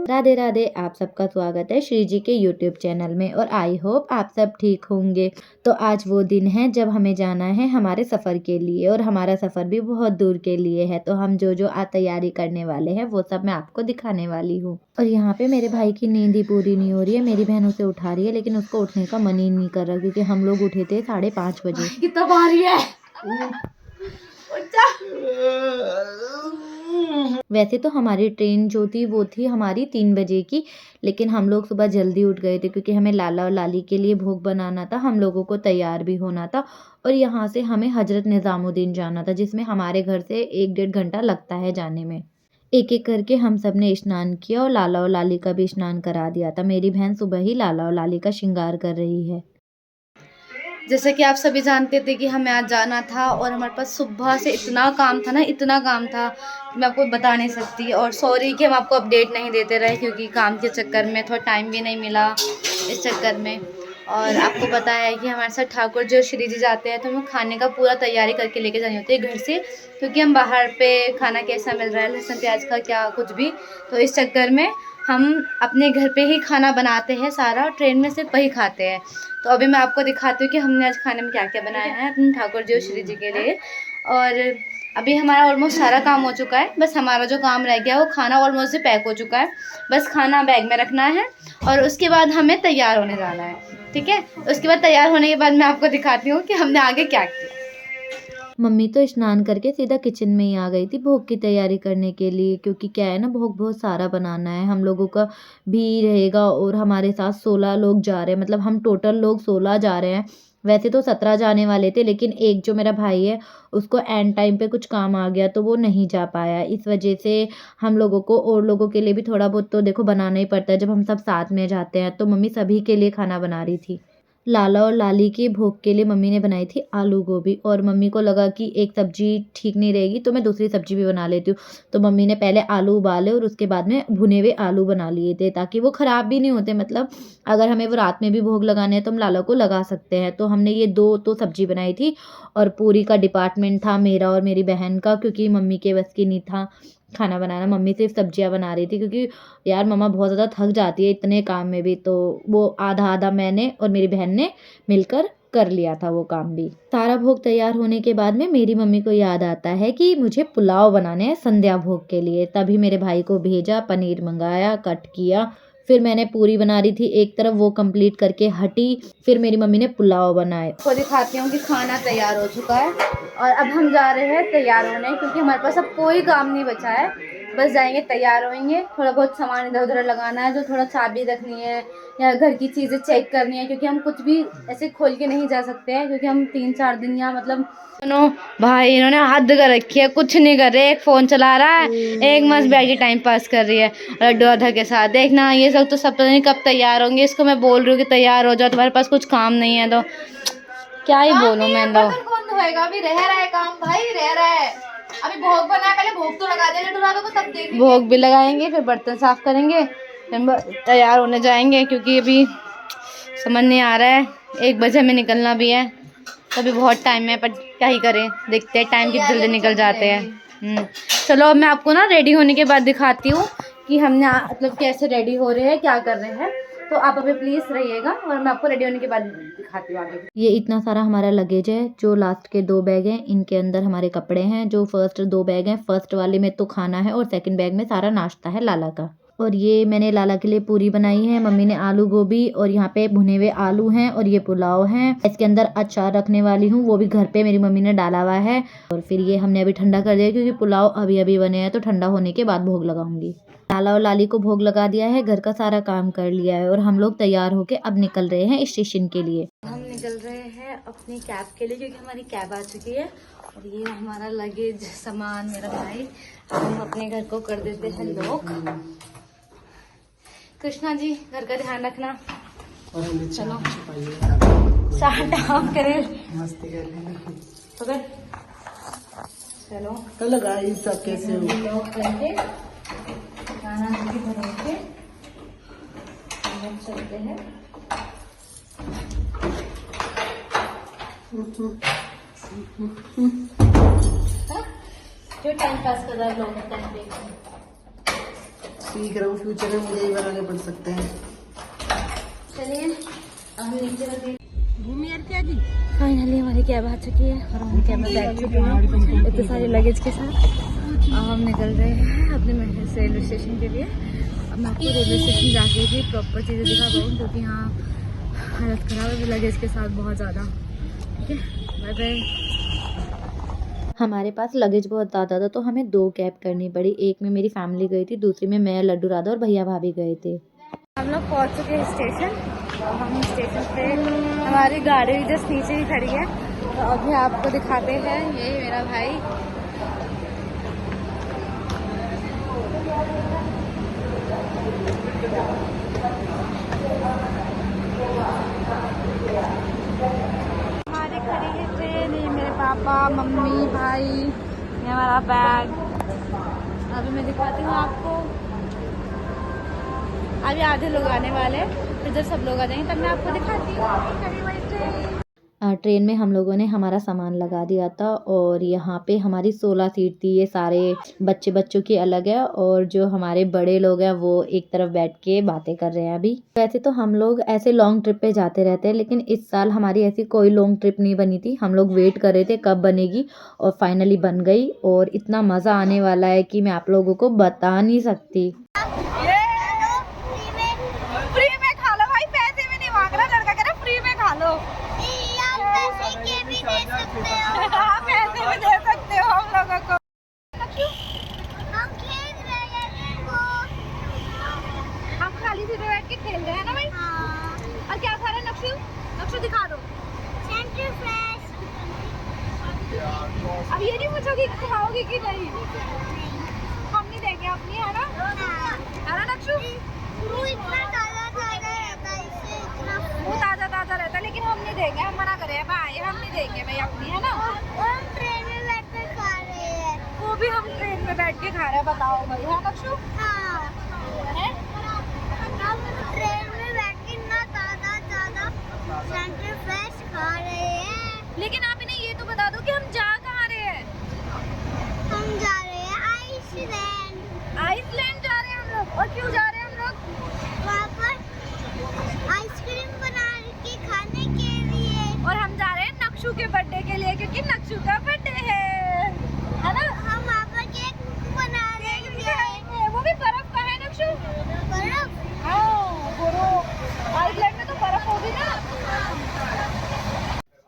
राधे राधे। आप सबका स्वागत है श्री जी के यूट्यूब चैनल में और आई होप आप सब ठीक होंगे। तो आज वो दिन है जब हमें जाना है हमारे सफ़र के लिए और हमारा सफ़र भी बहुत दूर के लिए है। तो हम जो आज तैयारी करने वाले हैं वो सब मैं आपको दिखाने वाली हूँ। और यहाँ पे मेरे भाई की नींद ही पूरी नहीं हो रही है। मेरी बहन उसे उठा रही है लेकिन उसको उठने का मन ही नहीं कर रहा क्योंकि हम लोग उठे थे 5:30 बजे। कितना भारी है। वैसे तो हमारी ट्रेन जो थी वो थी हमारी 3 बजे की, लेकिन हम लोग सुबह जल्दी उठ गए थे क्योंकि हमें लाला और लाली के लिए भोग बनाना था, हम लोगों को तैयार भी होना था और यहाँ से हमें हजरत निज़ामुद्दीन जाना था जिसमें हमारे घर से 1-1.5 घंटा लगता है जाने में। एक एक करके हम सब ने स्नान किया और लाला और लाली का भी स्नान करा दिया था। मेरी बहन सुबह ही लाला और लाली का श्रृंगार कर रही है। जैसे कि आप सभी जानते थे कि हमें आज जाना था और हमारे पास सुबह से इतना काम था ना, इतना काम था कि मैं आपको बता नहीं सकती। और सॉरी कि हम आपको अपडेट नहीं देते रहे क्योंकि काम के चक्कर में थोड़ा टाइम भी नहीं मिला इस चक्कर में। और आपको पता है कि हमारे साथ ठाकुर जो श्री जी जाते हैं तो हमें खाने का पूरा तैयारी करके लेके जानी होती है घर से, क्योंकि हम बाहर पे खाना कैसा मिल रहा है, लहसुन प्याज का क्या कुछ भी, तो इस चक्कर में हम अपने घर पे ही खाना बनाते हैं सारा, ट्रेन में सिर्फ वही खाते हैं। तो अभी मैं आपको दिखाती हूँ कि हमने आज खाने में क्या क्या बनाया है अपने ठाकुर जी और श्री जी के लिए। और अभी हमारा ऑलमोस्ट सारा काम हो चुका है, बस हमारा जो काम रह गया वो खाना ऑलमोस्ट पैक हो चुका है, बस खाना बैग में रखना है और उसके बाद हमें तैयार होने जाना है। ठीक है, उसके बाद तैयार होने के बाद मैं आपको दिखाती हूँ कि हमने आगे क्या किया। मम्मी तो स्नान करके सीधा किचन में ही आ गई थी भोग की तैयारी करने के लिए, क्योंकि क्या है ना, भोग बहुत सारा बनाना है, हम लोगों का भी रहेगा और हमारे साथ 16 लोग जा रहे हैं, मतलब हम टोटल लोग 16 जा रहे हैं। वैसे तो 17 जाने वाले थे लेकिन एक जो मेरा भाई है उसको एंड टाइम पे कुछ काम आ गया तो वो नहीं जा पाया। इस वजह से हम लोगों को और लोगों के लिए भी थोड़ा बहुत तो देखो बनाना ही पड़ता है जब हम सब साथ में जाते हैं। तो मम्मी सभी के लिए खाना बना रही थी। लाला और लाली के भोग के लिए मम्मी ने बनाई थी आलू गोभी और मम्मी को लगा कि एक सब्जी ठीक नहीं रहेगी तो मैं दूसरी सब्जी भी बना लेती हूँ। तो मम्मी ने पहले आलू उबाले और उसके बाद में भुने हुए आलू बना लिए थे ताकि वो ख़राब भी नहीं होते, मतलब अगर हमें वो रात में भी भोग लगाने हैं तो हम लाला को लगा सकते हैं। तो हमने ये 2 तो सब्जी बनाई थी और पूरी का डिपार्टमेंट था मेरा और मेरी बहन का, क्योंकि मम्मी के बस की नहीं था खाना बनाना। मम्मी सिर्फ सब्जियां बना रही थी क्योंकि यार मम्मा बहुत ज़्यादा थक जाती है इतने काम में भी, तो वो आधा आधा मैंने और मेरी बहन ने मिलकर कर लिया था वो काम भी। सारा भोग तैयार होने के बाद में मेरी मम्मी को याद आता है कि मुझे पुलाव बनाने हैं संध्या भोग के लिए, तभी मेरे भाई को भेजा, पनीर मंगाया, कट किया, फिर मैंने पूरी बना रही थी एक तरफ, वो कंप्लीट करके हटी, फिर मेरी मम्मी ने पुलाव बनाए। आपको दिखाती हूँ कि खाना तैयार हो चुका है और अब हम जा रहे हैं तैयार होने, क्योंकि हमारे पास अब कोई काम नहीं बचा है, बस जाएंगे तैयार होएंगे। थोड़ा बहुत सामान इधर उधर लगाना है, जो थोड़ा चाबी रखनी है या घर की चीज़ें चेक करनी है, क्योंकि हम कुछ भी ऐसे खोल के नहीं जा सकते हैं क्योंकि हम 3-4 दिन यहाँ मतलब भाई इन्होंने हद कर रखी है, कुछ नहीं कर रहे, एक फ़ोन चला रहा है, एक मस्त बैठ के टाइम पास कर रही है लड्डू अधा के साथ। देखना ये सब तो सब पता नहीं कब तैयार होंगे, इसको मैं बोल रही हूँ कि तैयार हो जाओ, तुम्हारे पास कुछ काम नहीं है तो क्या ही बोलूं मैं। लो कौन धोएगा, अभी रह रहा है काम भाई, रह रहा है, अभी भोग बना है, पहले भोग तो लगा देना डुरा दो तब देखेंगे। भोग भी लगाएंगे, फिर बर्तन साफ करेंगे, फिर तैयार होने जाएंगे, क्योंकि अभी समझ नहीं आ रहा है 1 बजे में निकलना भी है, तभी बहुत टाइम है, पर क्या ही करें, देखते हैं टाइम कितनी जल्दी निकल जाते हैं। चलो अब मैं आपको ना रेडी होने के बाद दिखाती हूँ कि हमने मतलब कैसे रेडी हो रहे हैं, क्या कर रहे हैं। तो आप अभी प्लीज़ रहिएगा और मैं आपको रेडी होने के बाद दिखाती हूँ आगे। ये इतना सारा हमारा लगेज है, जो लास्ट के 2 बैग हैं इनके अंदर हमारे कपड़े हैं, जो फर्स्ट 2 बैग हैं फर्स्ट वाले में तो खाना है और सेकंड बैग में सारा नाश्ता है लाला का। और ये मैंने लाला के लिए पूरी बनाई है, मम्मी ने आलू गोभी, और यहाँ पे भुने हुए आलू हैं और ये पुलाव हैं। इसके अंदर अचार रखने वाली हूँ, वो भी घर पे मेरी मम्मी ने डाला हुआ है। और फिर ये हमने अभी ठंडा कर दिया क्योंकि पुलाव अभी अभी बने हैं, तो ठंडा होने के बाद भोग लगाऊंगी। लाला और लाली को भोग लगा दिया है, घर का सारा काम कर लिया है और हम लोग तैयार होके अब निकल रहे हैं स्टेशन के लिए। हम निकल रहे हैं अपनी कैब के लिए क्योंकि हमारी कैब आ चुकी है और ये हमारा लगेज सामान मेरा भाई, हम अपने घर को कर देते हैं लॉक। कृष्णा जी घर का ध्यान रखना, चलो साठ करें चलो चलो गाइस सब कैसे हो, लॉक करके खाना भर के हम चलते हैं। जो टाइम पास कर रहा है लोग टाइम पे सीख रहा हूँ, फ्यूचर में मुझे ही बनाने पड़ सकते हैं। चलिए अब हम नीचे रखें। फाइनली हमारी कैब आ चुकी है और हम कैब में बैठ चुके हैं इतने सारे लगेज के साथ। अब हम निकल रहे हैं अपने रेलवे स्टेशन के लिए। अब मैं आपको रेलवे स्टेशन जाके भी प्रॉपर चीज़ें दिखा पाऊँ क्योंकि यहाँ हालत ख़राब है लगेज के साथ बहुत ज़्यादा। ठीक है, बाय बाय। हमारे पास लगेज बहुत ज़्यादा था तो हमें 2 कैब करनी पड़ी। एक में मेरी फैमिली गई थी, दूसरी में मैं, लड्डू राधा और भैया भाभी गए थे। हम लोग पहुँच चुके हैं स्टेशन। हम स्टेशन पे हमारी गाड़ी जस्ट नीचे ही खड़ी है तो अभी आपको दिखाते हैं। यही मेरा भाई, हमारी खड़ी है ट्रेन। ये मेरे पापा, मम्मी, भाई, ये हमारा बैग। अभी मैं दिखाती हूँ आपको। अभी आधे लोग आने वाले हैं, फिर जब सब लोग आ जाएंगे तब मैं आपको दिखाती हूँ। ट्रेन में हम लोगों ने हमारा सामान लगा दिया था और यहाँ पे हमारी 16 सीट थी। ये सारे बच्चों की अलग है और जो हमारे बड़े लोग हैं वो एक तरफ बैठ के बातें कर रहे हैं। अभी वैसे तो हम लोग ऐसे लॉन्ग ट्रिप पे जाते रहते हैं लेकिन इस साल हमारी ऐसी कोई लॉन्ग ट्रिप नहीं बनी थी। हम लोग वेट कर रहे थे कब बनेगी और फाइनली बन गई और इतना मज़ा आने वाला है कि मैं आप लोगों को बता नहीं सकती। फ्री में खा लो भाई, पैसे भी नहीं मांग रहा लड़का, कह रहा फ्री में खा लो। पैसे भी दे सकते हो। हाँ, पैसे भी दे सकते हो हम लोगों को। हम खेल रहे हैं वो। हम खाली सीट पे बैठ के खेल रहे हैं ना भाई। हाँ। और क्या खा रहे हैं नक्शू? नक्शू दिखा दो। Centre fresh. अब ये नहीं पूछोगी खाओगी कि नहीं? हम नहीं देंगे अपनी, है ना? है ना नक्शू? वो इतना ताजा ताजा रहता है, इससे इतना वो ताजा ताजा रहता है लेकिन हम नहीं देंगे, हम मना करे हैं भाई, हम नहीं देंगे भाई अपनी, है ना? हम ट्रेन में बैठ कर खा रहे हैं। वो भी हम ट्रेन में बैठ के खा रहे हैं, बताओ भाई, है नक्शू? हाँ। हम ट्रेन में बैठ के इतना ताजा ताजा सेंटर फ्रेश खा रहे हैं। लेकिन आप इन्हें ये तो बता दो कि हम जा कहाँ रहे हैं? हम जा रहे हैं आइसलैंड। आइसलैंड जा रहे हैं हम लोग। और क्यों जा रहे हैं हम लोग? वहाँ पर आइसक्रीम बना के खाने के लिए। और हम जा रहे हैं नक्शू के बर्थडे के लिए क्योंकि नक्शू का बर्थडे है ना? हम वहाँ पर केक बना देंगे। वो भी बर्फ का है नक्शू? बर्फ? हाँ, बर्फ। आइसलैंड में तो बर्फ होगी ना।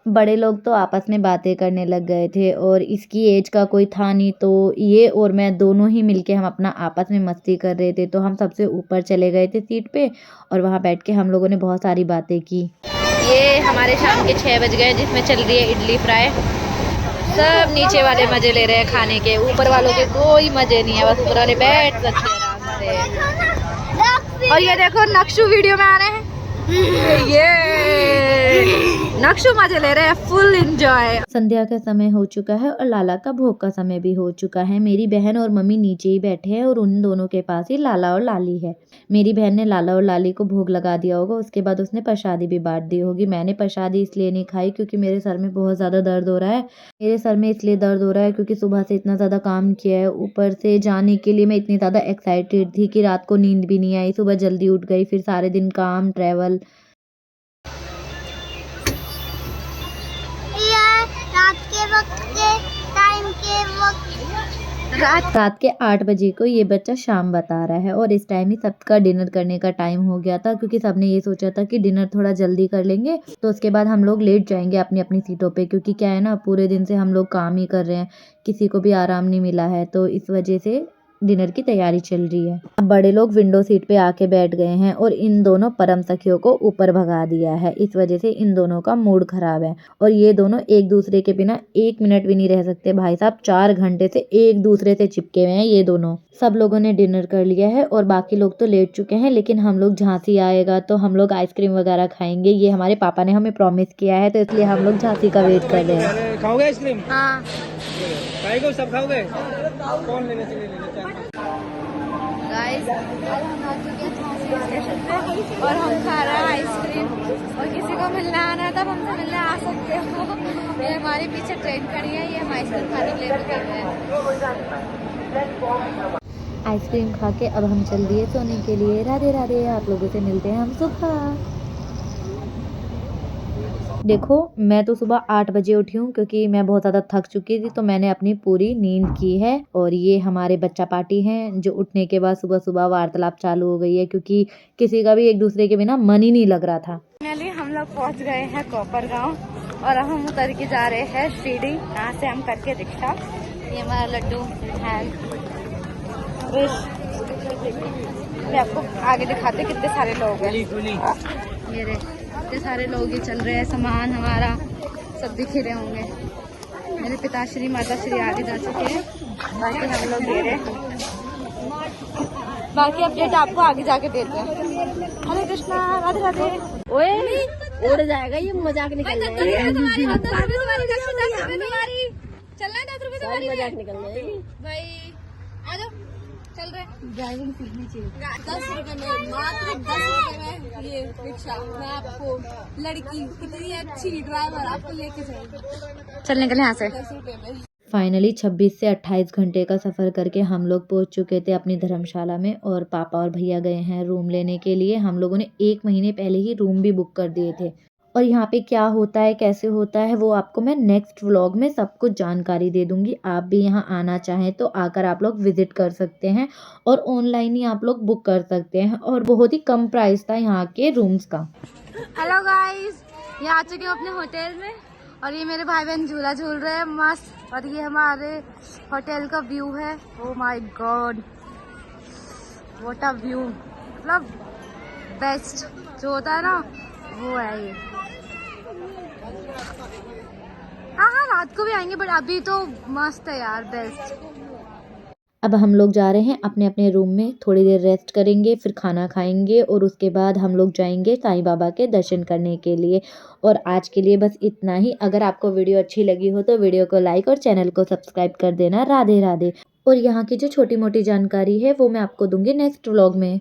बड़े लोग तो आपस में बातें करने लग गए थे और इसकी एज का कोई था नहीं तो ये और मैं दोनों ही मिलके हम अपना आपस में मस्ती कर रहे थे। तो हम सबसे ऊपर चले गए थे सीट पे और वहाँ बैठ के हम लोगों ने बहुत सारी बातें की। ये हमारे शाम के 6 बज गए जिसमें चल रही है इडली फ्राई। सब नीचे वाले मजे ले रहे हैं खाने के, ऊपर वालों के कोई मजे नहीं है, बस ऊपर वाले बैठ सकते हैं आराम से। और ये देखो नक्शू वीडियो में आ रहे हैं। ये नक्शू मजे ले रहे हैं, फुल एंजॉय। संध्या का समय हो चुका है और लाला का भोग का समय भी हो चुका है। मेरी बहन और मम्मी नीचे ही बैठे हैं और उन दोनों के पास ही लाला और लाली है। मेरी बहन ने लाला और लाली को भोग लगा दिया होगा, उसके बाद उसने प्रसादी भी बांट दी होगी। मैंने प्रसादी इसलिए नहीं खाई क्योंकि मेरे सर में बहुत ज़्यादा दर्द हो रहा है। मेरे सर में इसलिए दर्द हो रहा है क्योंकि सुबह से इतना ज़्यादा काम किया है, ऊपर से जाने के लिए मैं इतनी ज़्यादा एक्साइटेड थी कि रात को नींद भी नहीं आई। सुबह जल्दी उठ गई, फिर सारे दिन काम, ट्रैवल। रात के 8 बजे को ये बच्चा शाम बता रहा है और इस टाइम ही सबका डिनर करने का टाइम हो गया था क्योंकि सबने ये सोचा था कि डिनर थोड़ा जल्दी कर लेंगे तो उसके बाद हम लोग लेट जाएंगे अपनी अपनी सीटों पे क्योंकि क्या है ना, पूरे दिन से हम लोग काम ही कर रहे हैं, किसी को भी आराम नहीं मिला है, तो इस वजह से डिनर की तैयारी चल रही है। अब बड़े लोग विंडो सीट पे आके बैठ गए हैं और इन दोनों परम सखियों को ऊपर भगा दिया है। इस वजह से इन दोनों का मूड खराब है और ये दोनों एक दूसरे के बिना 1 मिनट भी नहीं रह सकते। भाई साहब 4 घंटे से एक दूसरे से चिपके हुए हैं ये दोनों। सब लोगों ने डिनर कर लिया है और बाकी लोग तो लेट चुके हैं, लेकिन हम लोग झांसी आएगा तो हम लोग आइसक्रीम वगैरह खाएंगे। ये हमारे पापा ने हमें प्रॉमिस किया है तो इसलिए हम लोग झांसी का वेट कर रहे हैं। खाओगे आइसक्रीम? हाँ खाएगा, सब खाओगे? कौन लेने चले गाइस, हम आ चुके हैं झांसी स्टेशन पे और हम खा रहे हैं आइसक्रीम। और किसी को मिलने आना है तब हमसे मिलने आ सकते हो। ये हमारे पीछे ट्रेन खड़ी है, ये हम आइसक्रीम खाने के लिए कर रहे हैं। आइसक्रीम खा के अब हम चल दिए सोने के लिए। राधे राधे, आप लोगों से मिलते हैं हम सुबह। देखो, मैं तो सुबह 8 बजे उठी हूँ क्योंकि मैं बहुत ज़्यादा थक चुकी थी, तो मैंने अपनी पूरी नींद की है। और ये हमारे बच्चा पार्टी हैं जो उठने के बाद सुबह-सुबह वार्तालाप चालू हो गई है क्योंकि किसी का भी एक दूसरे के बिना मन ही नहीं लग रहा था। फाइनली हम लोग पहुंच गए हैं कोपर गांव और अब हम उतर के जा रहे हैं शिरडी। यहाँ से हम करके रिक्शा। ये हमारा लड्डू है। मैं आपको आगे दिखाते कितने सारे लोग हैं। ये रे, इतने सारे लोग ये चल रहे हैं। सामान हमारा सब दिख ही रहे होंगे। मेरे पिताश्री माताश्री आगे जा चुके हैं, बाकी हम लोग ये रहे। बाकी अपडेट आपको आगे जाके देते हैं। हरे कृष्णा, राधे राधे। ओए उड़ जाएगा ये, मजाक निकल जाएगा। मजाक निकल जाएगी भाई। आ जाओ, चल रहे। ड्राइविंग सीखनी चाहिए। 10 रुपए में, मात्र 10 रुपए में ये रिक्शा। मैं आपको लड़की कितनी अच्छी ड्राइवर आपको लेके जाएगी। चल निकले यहाँ से। 10 रुपए में। फाइनली 26 से 28 घंटे का सफ़र करके हम लोग पहुंच चुके थे अपनी धर्मशाला में और पापा और भैया गए हैं रूम लेने के लिए। हम लोगों ने 1 महीने पहले ही रूम भी बुक कर दिए थे। और यहाँ पे क्या होता है, कैसे होता है, वो आपको मैं नेक्स्ट व्लॉग में सब कुछ जानकारी दे दूँगी। आप भी यहाँ आना चाहें तो आकर आप लोग विज़िट कर सकते हैं और ऑनलाइन ही आप लोग बुक कर सकते हैं और बहुत ही कम प्राइस था यहाँ के रूम्स का। हेलो गाइस, ये आ चुके हैं अपने होटल में और ये मेरे भाई बहन झूला झूल रहे हैं मस्त। और ये हमारे होटल का व्यू है। Oh my God, what a view. मतलब बेस्ट जो होता है ना वो है ये। हाँ हाँ, रात को भी आएंगे बट अभी तो मस्त है यार, बेस्ट। अब हम लोग जा रहे हैं अपने अपने रूम में, थोड़ी देर रेस्ट करेंगे, फिर खाना खाएंगे और उसके बाद हम लोग जाएंगे साईं बाबा के दर्शन करने के लिए। और आज के लिए बस इतना ही। अगर आपको वीडियो अच्छी लगी हो तो वीडियो को लाइक और चैनल को सब्सक्राइब कर देना। राधे राधे। और यहाँ की जो छोटी मोटी जानकारी है वो मैं आपको दूंगी नेक्स्ट व्लॉग में।